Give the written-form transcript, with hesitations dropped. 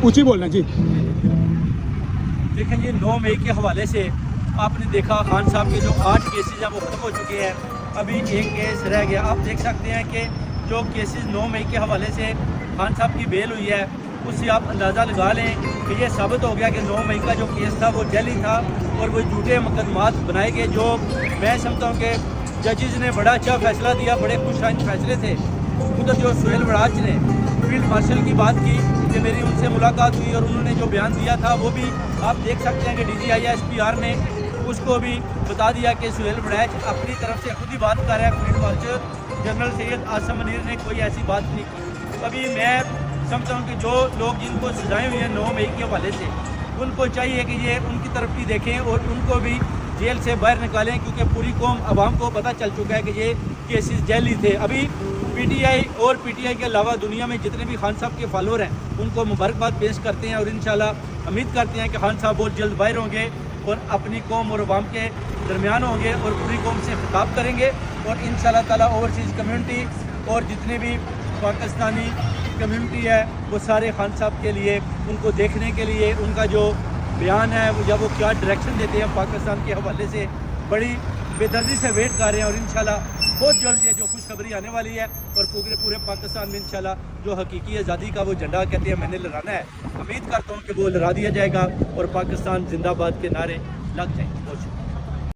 ऊंची बोलना जी। देखें जी 9 मई के हवाले से आपने देखा खान साहब के जो 8 केसेस हैं वो ख़त्म हो चुके हैं, अभी एक केस रह गया। आप देख सकते हैं कि जो केसेस 9 मई के हवाले से खान साहब की बेल हुई है उससे आप अंदाज़ा लगा लें कि ये साबित हो गया कि 9 मई का जो केस था वो जाली था और वो झूठे मुकदमात बनाए गए। जो मैं समझता हूँ कि जजेस ने बड़ा अच्छा फैसला दिया, बड़े खुशहाल फैसले थे। उधर जो सुहेल बड़ाच ने फील्ड मार्शल की बात की कि मेरी उनसे मुलाकात हुई और उन्होंने जो बयान दिया था वो भी आप देख सकते हैं कि DGISPR ने उसको भी बता दिया कि सुहेल बड़ाच अपनी तरफ से खुद ही बात कर रहा है, field marshal general Syed Asim Munir ने कोई ऐसी बात नहीं की। अभी मैं समझता हूँ कि जो लोग जिनको सजाएं हुई हैं 9 मई के हवाले से, उनको चाहिए कि ये उनकी तरफ भी देखें और उनको भी जेल से बाहर निकालें, क्योंकि पूरी कौम आवाम को पता चल चुका है कि ये केसेस जैली थे। अभी PTI और PTI के अलावा दुनिया में जितने भी खान साहब के फॉलोअर हैं उनको मुबारकबाद पेश करते हैं और इंशाल्लाह उम्मीद करते हैं कि खान साहब बहुत जल्द बाहर होंगे और अपनी कौम और आवाम के दरमियान होंगे और पूरी कौम से खिताब करेंगे और इंशाल्लाह ताला ओवरसीज़ कम्युनिटी और जितने भी पाकिस्तानी कम्युनिटी है वो सारे खान साहब के लिए, उनको देखने के लिए, उनका जो बयान है या वो क्या डायरेक्शन देते हैं पाकिस्तान के हवाले से बड़ी बेदर्दी से वेट कर रहे हैं और इंशाल्लाह बहुत जल्द ये जो खुशखबरी आने वाली है और पूरे पाकिस्तान में इंशाल्लाह जो हकीकी आज़ादी का वो झंडा कहते हैं मैंने लहराना है, उम्मीद करता हूँ कि वो लहरा दिया जाएगा और पाकिस्तान जिंदाबाद के नारे लग जाएंगे।